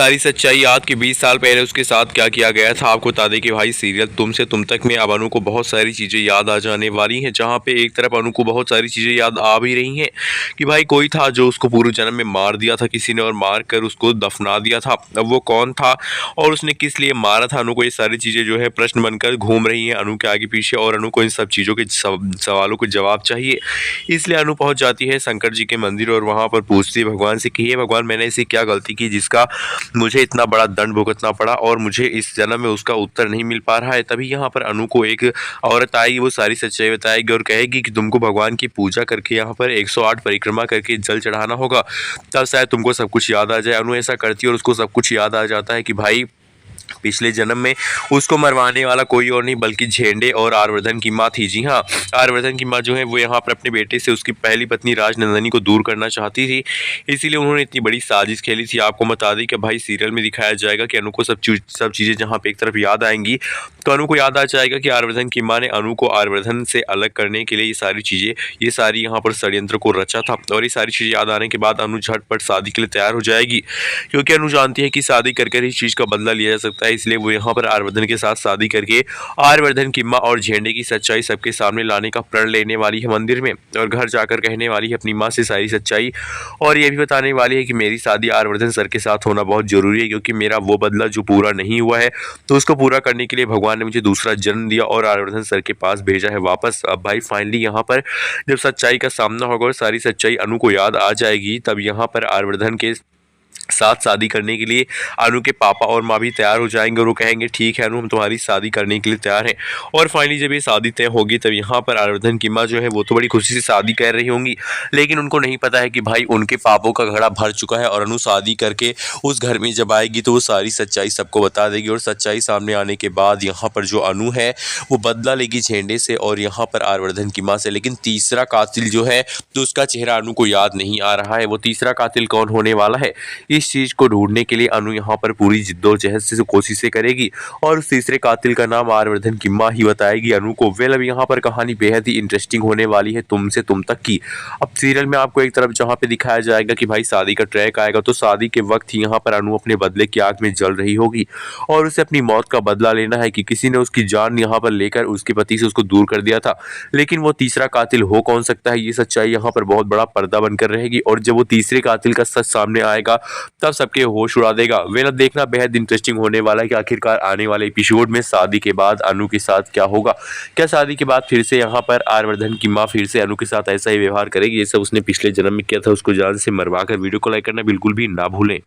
सारी सच्चाई याद कि 20 साल पहले उसके साथ क्या किया गया था। आपको बता दें कि भाई सीरियल तुम से तुम तक में अब अनु को बहुत सारी चीज़ें याद आ जाने वाली हैं, जहाँ पे एक तरफ अनु को बहुत सारी चीज़ें याद आ भी रही हैं कि भाई कोई था जो उसको पूर्व जन्म में मार दिया था किसी ने और मार कर उसको दफना दिया था। अब वो कौन था और उसने किस लिए मारा था अनु को, ये सारी चीज़ें जो है प्रश्न बनकर घूम रही हैं अनु के आगे पीछे और अनु को इन सब चीज़ों के सवालों के जवाब चाहिए। इसलिए अनु पहुँच जाती है शंकर जी के मंदिर और वहाँ पर पूछती है भगवान से कि हे भगवान, मैंने ऐसी क्या गलती की जिसका मुझे इतना बड़ा दंड भुगतना पड़ा और मुझे इस जन्म में उसका उत्तर नहीं मिल पा रहा है। तभी यहाँ पर अनु को एक औरत आएगी, वो सारी सच्चाई बताएगी और कहेगी कि तुमको भगवान की पूजा करके यहाँ पर 108 परिक्रमा करके जल चढ़ाना होगा, तब शायद तुमको सब कुछ याद आ जाए। अनु ऐसा करती है और उसको सब कुछ याद आ जाता है कि भाई पिछले जन्म में उसको मरवाने वाला कोई और नहीं बल्कि झेंडे और आर्यवर्धन की माँ थी। जी हाँ, आर्यवर्धन की माँ जो है वो यहाँ पर अपने बेटे से उसकी पहली पत्नी राजनंदनी को दूर करना चाहती थी, इसीलिए उन्होंने इतनी बड़ी साजिश खेली थी। आपको बता दें कि भाई सीरियल में दिखाया जाएगा कि अनु को सब चीज़ें जहाँ पे एक तरफ याद आएंगी तो अनु को याद आ जाएगा कि आर्यवर्धन की माँ ने अनु को आर्यवर्धन से अलग करने के लिए ये सारी यहाँ पर षड्यंत्र को रचा था। और ये सारी चीज़ें याद आने के बाद अनु झटपट शादी के लिए तैयार हो जाएगी, क्योंकि अनु जानती है कि शादी करके इस चीज़ का बदला लिया जा सकता है। इसलिए वो यहाँ पर आर्यवर्धन के साथ शादी करके आर्यवर्धन की माँ और झेंडे की सच्चाई सबके सामने लाने का प्रण लेने वाली है मंदिर में, और घर जाकर कहने वाली है अपनी माँ से सारी सच्चाई और ये भी बताने वाली है कि मेरी शादी आर्यवर्धन सर के साथ होना बहुत जरूरी है, क्योंकि मेरा वो बदला जो पूरा नहीं हुआ है तो उसको पूरा करने के लिए भगवान ने मुझे दूसरा जन्म दिया और आर्यवर्धन सर के पास भेजा है वापस। अब भाई फाइनली यहाँ पर जब सच्चाई का सामना होगा और सारी सच्चाई अनु को याद आ जाएगी, तब यहाँ पर आर्यवर्धन के साथ शादी करने के लिए अनु के पापा और माँ भी तैयार हो जाएंगे और वो कहेंगे ठीक है अनु, हम तुम्हारी शादी करने के लिए तैयार हैं। और फाइनली जब ये शादी तय होगी तब यहाँ पर आर्यवर्धन की माँ जो है वो तो बड़ी खुशी से शादी कर रही होंगी, लेकिन उनको नहीं पता है कि भाई उनके पापों का घड़ा भर चुका है और अनु शादी करके उस घर में जब आएगी तो वो सारी सच्चाई सबको बता देगी। और सच्चाई सामने आने के बाद यहाँ पर जो अनु है वो बदला लेगी झेंडे से और यहाँ पर आर्यवर्धन की माँ से। लेकिन तीसरा कातिल जो है तो उसका चेहरा अनु को याद नहीं आ रहा है। वो तीसरा कातिल कौन होने वाला है, इस चीज को ढूंढने के लिए अनु यहाँ पर पूरी जिद्दोजहद से कोशिशें करेगी और उस तीसरे कातिल का नाम आर्यवर्धन की माँ ही बताएगी अनु को। वेल अब यहाँ पर कहानी बेहद ही इंटरेस्टिंग होने वाली है तुमसे तुम तक की। अब सीरियल में आपको एक तरफ जहाँ पे दिखाया जाएगा कि भाई शादी का ट्रैक आएगा तो शादी के वक्त ही यहाँ पर अनु अपने बदले की आग में जल रही होगी और उसे अपनी मौत का बदला लेना है कि किसी ने उसकी जान यहाँ पर लेकर उसके पति से उसको दूर कर दिया था। लेकिन वो तीसरा कातिल हो कौन सकता है, ये सच्चाई यहाँ पर बहुत बड़ा पर्दा बनकर रहेगी और जब वो तीसरे कातिल का सच सामने आएगा तब सबके होश उड़ा देगा। वेल अब देखना बेहद इंटरेस्टिंग होने वाला है कि आखिरकार आने वाले एपिसोड में शादी के बाद अनु के साथ क्या होगा। क्या शादी के बाद फिर से यहाँ पर आर्यवर्धन की माँ फिर से अनु के साथ ऐसा ही व्यवहार करेगी जैसा उसने पिछले जन्म में किया था, उसको जान से मरवा कर। वीडियो को लाइक करना बिल्कुल भी ना भूलें।